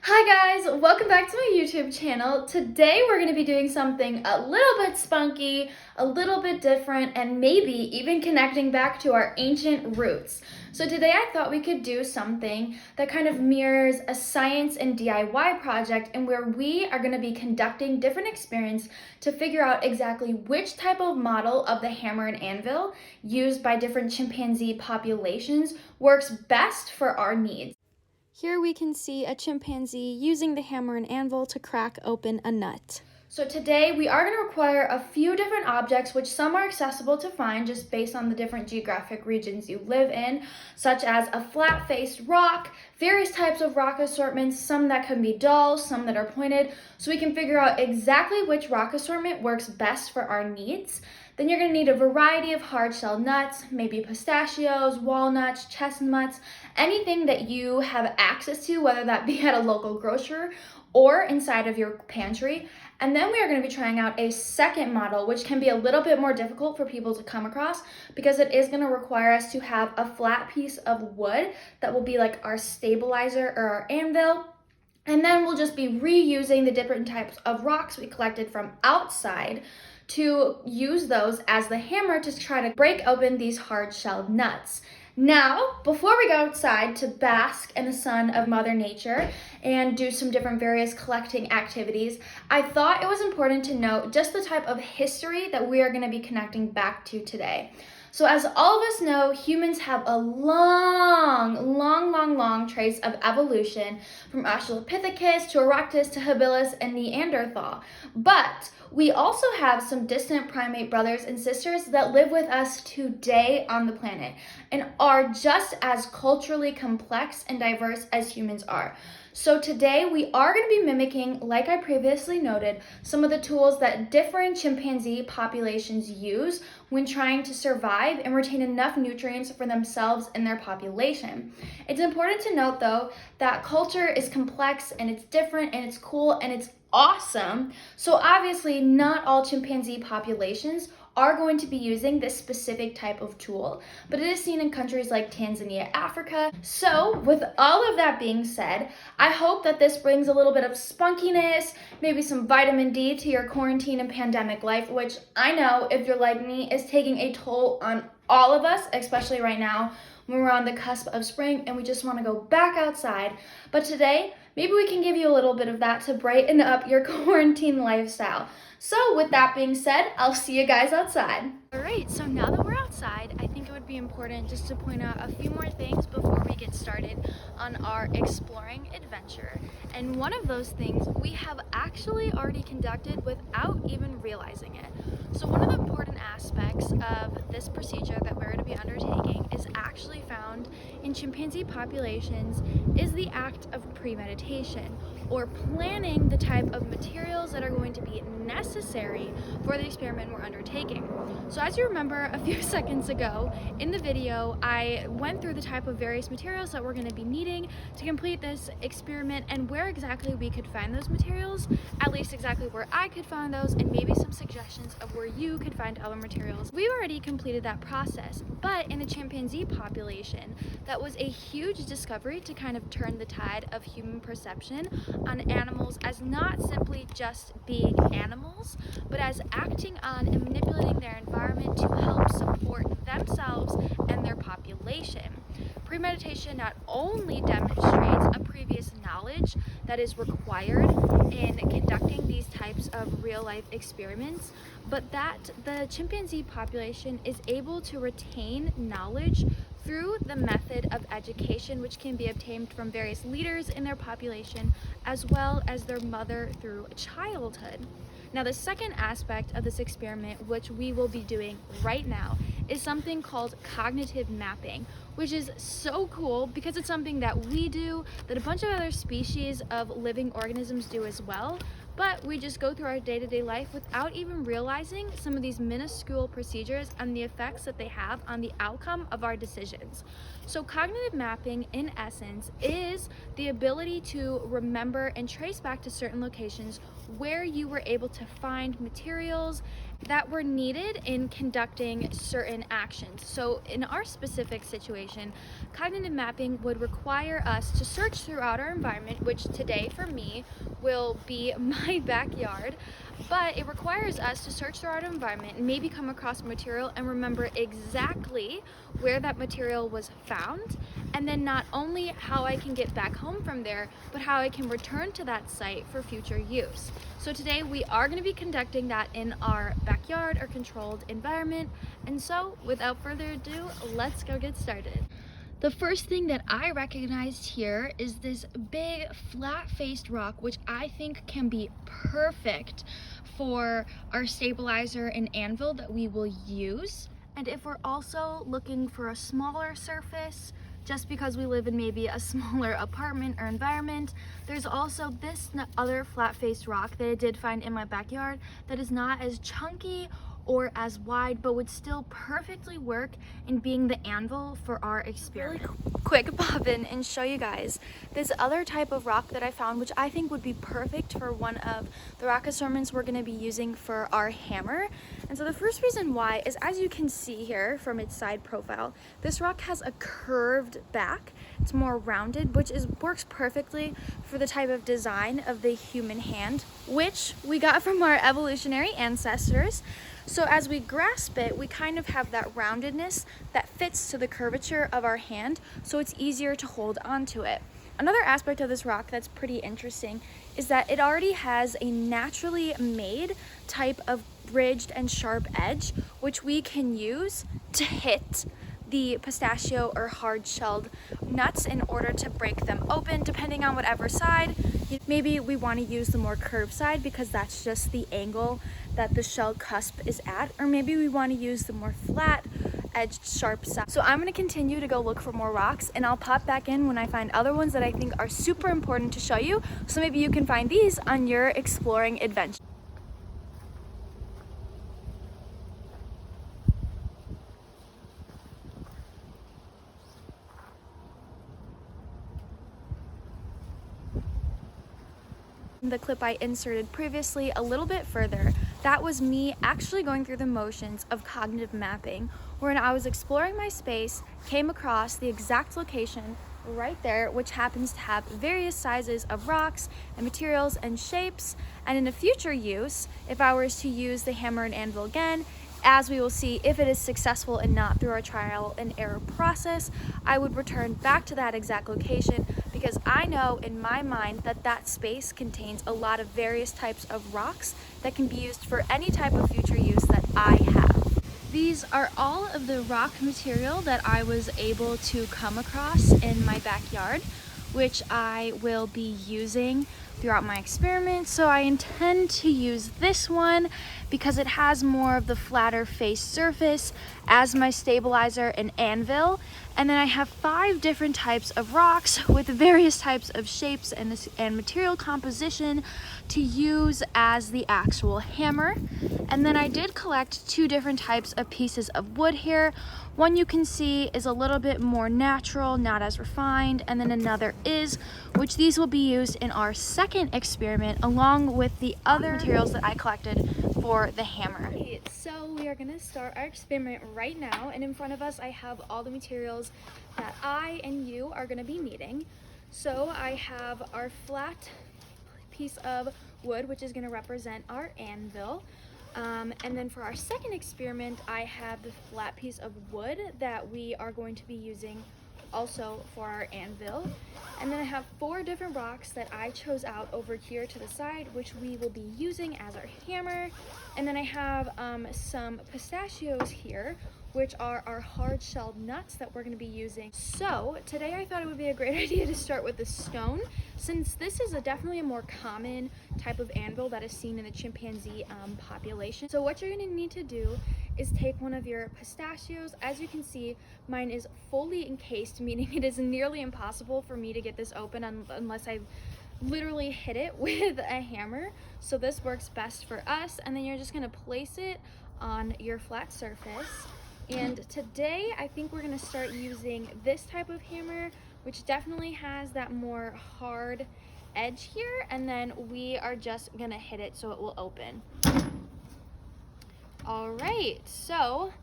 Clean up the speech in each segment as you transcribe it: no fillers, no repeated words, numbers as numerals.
Hi guys, welcome back to my YouTube channel. Today we're going to be doing something a little bit spunky, a little bit different, and maybe even connecting back to our ancient roots. So today I thought we could do something that kind of mirrors a science and DIY project, and where we are going to be conducting different experiments to figure out exactly which type of model of the hammer and anvil used by different chimpanzee populations works best for our needs. Here we can see a chimpanzee using the hammer and anvil to crack open a nut. So today we are going to require a few different objects, which some are accessible to find just based on the different geographic regions you live in, such as a flat-faced rock, various types of rock assortments, some that can be dull, some that are pointed, so we can figure out exactly which rock assortment works best for our needs. Then you're going to need a variety of hard-shell nuts, maybe pistachios, walnuts, chestnuts, anything that you have access to, whether that be at a local grocer or inside of your pantry. And then we are going to be trying out a second model, which can be a little bit more difficult for people to come across because it is going to require us to have a flat piece of wood that will be like our stabilizer or our anvil. And then we'll just be reusing the different types of rocks we collected from outside to use those as the hammer to try to break open these hard-shelled nuts. Now, before we go outside to bask in the sun of Mother Nature and do some different various collecting activities, I thought it was important to note just the type of history that we are going to be connecting back to today. So as all of us know, humans have a long trace of evolution from Australopithecus to Erectus to Habilis and Neanderthal. But we also have some distant primate brothers and sisters that live with us today on the planet and are just as culturally complex and diverse as humans are. So today we are going to be mimicking, like I previously noted, some of the tools that differing chimpanzee populations use when trying to survive and retain enough nutrients for themselves and their population. It's important to note though that culture is complex and it's different and it's cool and it's awesome. So obviously not all chimpanzee populations are going to be using this specific type of tool, but it is seen in countries like Tanzania, Africa. So with all of that being said, I hope that this brings a little bit of spunkiness, maybe some vitamin D to your quarantine and pandemic life, which I know, if you're like me, is taking a toll on all of us, especially right now when we're on the cusp of spring and we just want to go back outside. But today, maybe we can give you a little bit of that to brighten up your quarantine lifestyle. So with that being said, I'll see you guys outside. All right, so now that we're outside, I think it would be important just to point out a few more things before we get started on our exploring adventure. And one of those things we have actually already conducted without even realizing it. So one of the important aspects of this procedure that we're going to be undertaking is actually found in chimpanzee populations is the act of premeditation, or planning the type of materials that are going to be necessary for the experiment we're undertaking. So as you remember a few seconds ago in the video, I went through the type of various materials that we're going to be needing to complete this experiment and where exactly we could find those materials, at least exactly where I could find those, and maybe some suggestions of where you could find other materials. We've already completed that process, but in the chimpanzee population, that was a huge discovery to kind of turn the tide of human perception on animals as not simply just being animals, but as acting on and manipulating their environment to help support themselves and their population. Premeditation not only demonstrates a previous knowledge that is required in conducting these types of real-life experiments, but that the chimpanzee population is able to retain knowledge through the method of education, which can be obtained from various leaders in their population, as well as their mother through childhood. Now, the second aspect of this experiment, which we will be doing right now, is something called cognitive mapping, which is so cool because it's something that we do, that a bunch of other species of living organisms do as well, but we just go through our day-to-day life without even realizing some of these minuscule procedures and the effects that they have on the outcome of our decisions. So cognitive mapping, in essence, is the ability to remember and trace back to certain locations where you were able to find materials that were needed in conducting certain actions. So in our specific situation, cognitive mapping would require us to search throughout our environment, which today for me will be my backyard, but it requires us to search throughout our environment and maybe come across material and remember exactly where that material was found, and then not only how I can get back home from there, but how I can return to that site for future use. So today we are going to be conducting that in our backyard or controlled environment, and so without further ado, let's go get started. The first thing that I recognized here is this big flat-faced rock, which I think can be perfect for our stabilizer and anvil that we will use. And if we're also looking for a smaller surface, just because we live in maybe a smaller apartment or environment, there's also this other flat-faced rock that I did find in my backyard that is not as chunky or as wide, but would still perfectly work in being the anvil for our experiment. Really quick pop in and show you guys this other type of rock that I found, which I think would be perfect for one of the rock assortments we're gonna be using for our hammer. And so the first reason why is, as you can see here from its side profile, this rock has a curved back. It's more rounded, which works perfectly for the type of design of the human hand, which we got from our evolutionary ancestors. So as we grasp it, we kind of have that roundedness that fits to the curvature of our hand, so it's easier to hold onto it. Another aspect of this rock that's pretty interesting is that it already has a naturally made type of bridged and sharp edge, which we can use to hit the pistachio or hard-shelled nuts in order to break them open, depending on whatever side. Maybe we want to use the more curved side because that's just the angle that the shell cusp is at, or maybe we want to use the more flat edged sharp side. So I'm going to continue to go look for more rocks, and I'll pop back in when I find other ones that I think are super important to show you, so maybe you can find these on your exploring adventure. The clip I inserted previously a little bit further, that was me actually going through the motions of cognitive mapping, wherein I was exploring my space, came across the exact location right there, which happens to have various sizes of rocks and materials and shapes. And in a future use, if I was to use the hammer and anvil again, as we will see if it is successful and not through our trial and error process, I would return back to that exact location, because I know in my mind that that space contains a lot of various types of rocks that can be used for any type of future use that I have. These are all of the rock material that I was able to come across in my backyard, which I will be using throughout my experiment. So I intend to use this one because it has more of the flatter face surface as my stabilizer and anvil. And then I have 5 different types of rocks with various types of shapes and material composition to use as the actual hammer. And then I did collect 2 different types of pieces of wood here. One you can see is a little bit more natural, not as refined, and then another is, which these will be used in our second experiment along with the other materials that I collected for the hammer. So we are gonna start our experiment right now, and in front of us I have all the materials that I and you are gonna be needing. So I have our flat piece of wood, which is gonna represent our anvil. And then for our second experiment, I have the flat piece of wood that we are going to be using also for our anvil. And then I have 4 different rocks that I chose out over here to the side, which we will be using as our hammer. And then I have some pistachios here, which are our hard-shelled nuts that we're going to be using. So today I thought it would be a great idea to start with the stone, since this is definitely a more common type of anvil that is seen in the chimpanzee population. So what you're going to need to do is take one of your pistachios. As you can see, mine is fully encased, meaning it is nearly impossible for me to get this open unless I literally hit it with a hammer. So this works best for us. And then you're just going to place it on your flat surface. And today I think we're going to start using this type of hammer, which definitely has that more hard edge here, and then we are just going to hit it so it will open. All right, so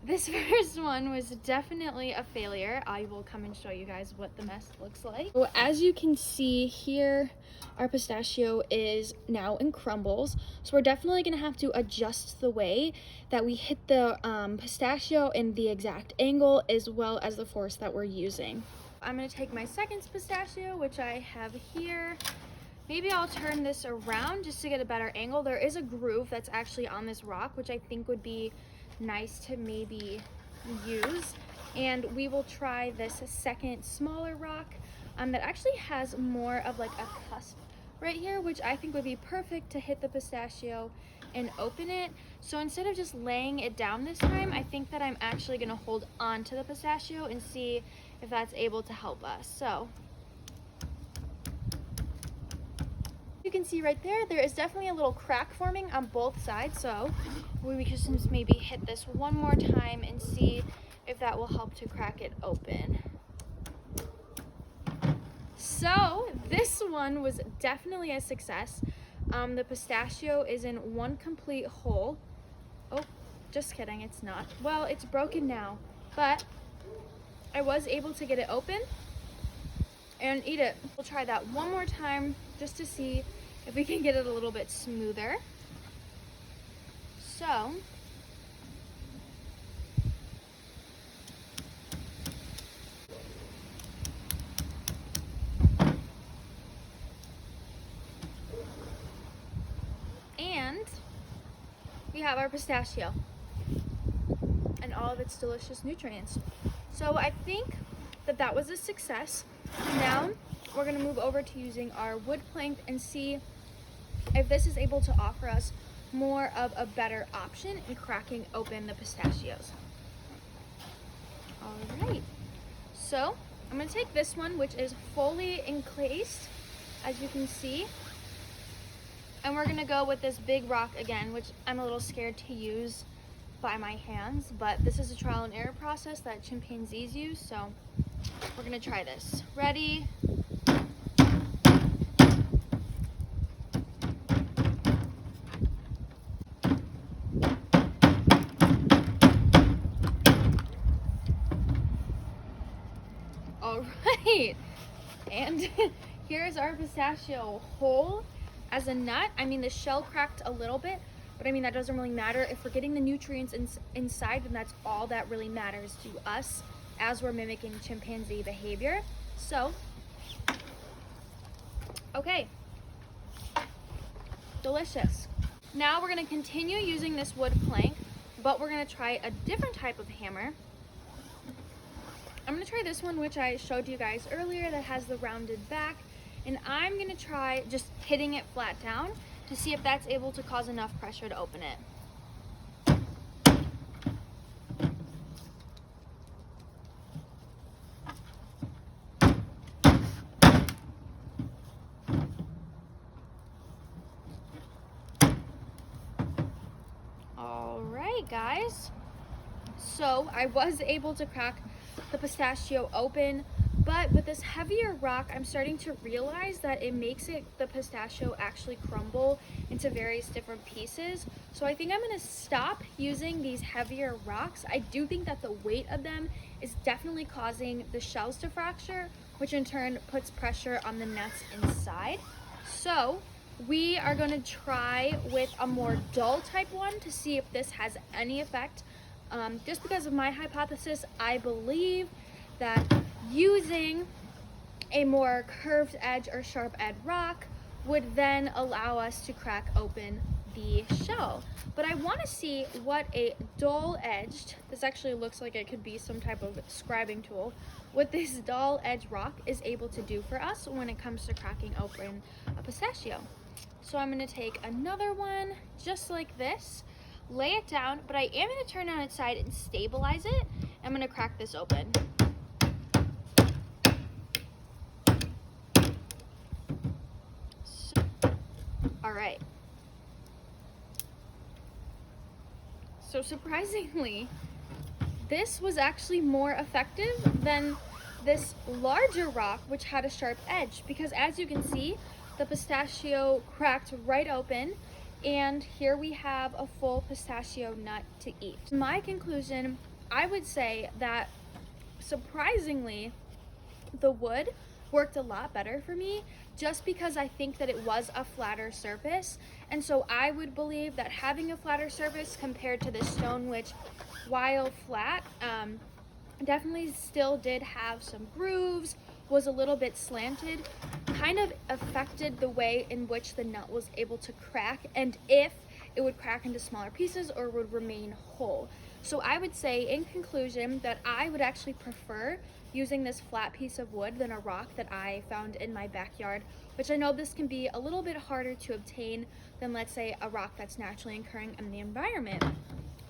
this first one was definitely a failure. I will come and show you guys what the mess looks like. So as you can see here, our pistachio is now in crumbles. So we're definitely gonna have to adjust the way that we hit the pistachio in the exact angle, as well as the force that we're using. I'm gonna take my second pistachio, which I have here. Maybe I'll turn this around just to get a better angle. There is a groove that's actually on this rock, which I think would be nice to maybe use. And we will try this second smaller rock that actually has more of like a cusp right here, which I think would be perfect to hit the pistachio and open it. So instead of just laying it down this time, I think that I'm actually gonna hold on to the pistachio and see if that's able to help us. So you can see right there, there is definitely a little crack forming on both sides. So we can just maybe hit this one more time and see if that will help to crack it open. So this one was definitely a success. The pistachio is in one complete hole. Oh, just kidding, it's not. Well, it's broken now, but I was able to get it open and eat it. We'll try that one more time just to see if we can get it a little bit smoother. So, and we have our pistachio and all of its delicious nutrients. So I think that that was a success. Now we're gonna move over to using our wood plank and see if this is able to offer us more of a better option in cracking open the pistachios. All right, so I'm gonna take this one, which is fully encased, as you can see, and we're gonna go with this big rock again, which I'm a little scared to use by my hands, but this is a trial and error process that chimpanzees use, so we're gonna try this. Ready? All right, and here's our pistachio whole as a nut. I mean, the shell cracked a little bit, but I mean, that doesn't really matter. If we're getting the nutrients inside, then that's all that really matters to us as we're mimicking chimpanzee behavior. So, okay, delicious. Now we're gonna continue using this wood plank, but we're gonna try a different type of hammer. I'm gonna try this one, which I showed you guys earlier, that has the rounded back, and I'm gonna try just hitting it flat down to see if that's able to cause enough pressure to open it. All right, guys. So I was able to crack the pistachio open, but with this heavier rock, I'm starting to realize that it makes the pistachio actually crumble into various different pieces. So I think I'm gonna stop using these heavier rocks. I do think that the weight of them is definitely causing the shells to fracture, which in turn puts pressure on the nuts inside. So we are gonna try with a more dull type one to see if this has any effect. Just because of my hypothesis, I believe that using a more curved edge or sharp edge rock would then allow us to crack open the shell. But I want to see what a dull edged, this actually looks like it could be some type of scribing tool, what this dull edge rock is able to do for us when it comes to cracking open a pistachio. So I'm going to take another one just like this, lay it down, but I am going to turn it on its side and stabilize it. I'm going to crack this open. So, all right. So surprisingly, this was actually more effective than this larger rock, which had a sharp edge, because as you can see, the pistachio cracked right open, and here we have a full pistachio nut to eat. My conclusion, I would say that surprisingly, the wood worked a lot better for me just because I think that it was a flatter surface. And so I would believe that having a flatter surface compared to the stone, which while flat, definitely still did have some grooves, was a little bit slanted, kind of affected the way in which the nut was able to crack and if it would crack into smaller pieces or would remain whole. So I would say in conclusion that I would actually prefer using this flat piece of wood than a rock that I found in my backyard, which I know this can be a little bit harder to obtain than, let's say, a rock that's naturally occurring in the environment.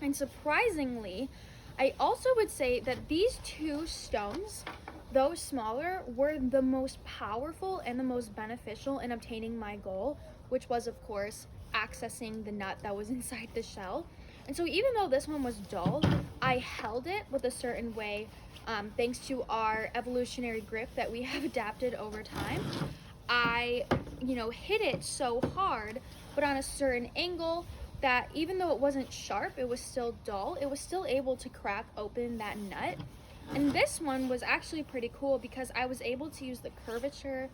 And surprisingly, I also would say that these two stones, though smaller, were the most powerful and the most beneficial in obtaining my goal, which was, of course, accessing the nut that was inside the shell. And so even though this one was dull, I held it with a certain way, thanks to our evolutionary grip that we have adapted over time. I, hit it so hard, but on a certain angle that even though it wasn't sharp, it was still dull, it was still able to crack open that nut. And this one was actually pretty cool because I was able to use the curvature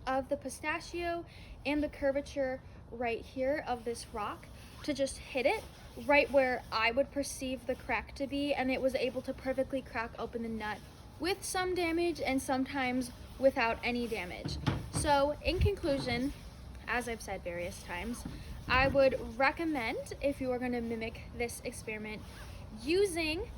of the pistachio and the curvature right here of this rock to just hit it right where I would perceive the crack to be, and it was able to perfectly crack open the nut with some damage and sometimes without any damage. So in conclusion, as I've said various times, I would recommend, if you are going to mimic this experiment, using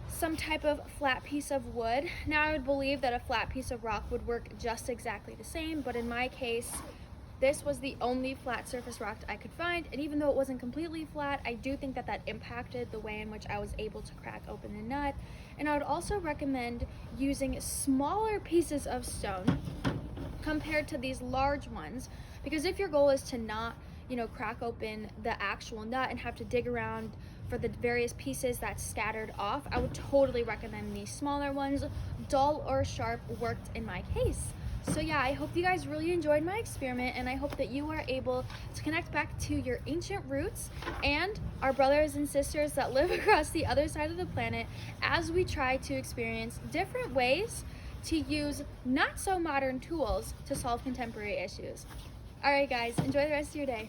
some type of flat piece of wood. Now I would believe that a flat piece of rock would work just exactly the same, but in my case, this was the only flat surface rock I could find, and even though it wasn't completely flat, I do think that that impacted the way in which I was able to crack open the nut. And I would also recommend using smaller pieces of stone compared to these large ones, because if your goal is to not, crack open the actual nut and have to dig around for the various pieces that's scattered off, I would totally recommend these smaller ones. Dull or sharp worked in my case. So yeah, I hope you guys really enjoyed my experiment, and I hope that you are able to connect back to your ancient roots and our brothers and sisters that live across the other side of the planet as we try to experience different ways to use not so modern tools to solve contemporary issues. All right, guys, enjoy the rest of your day.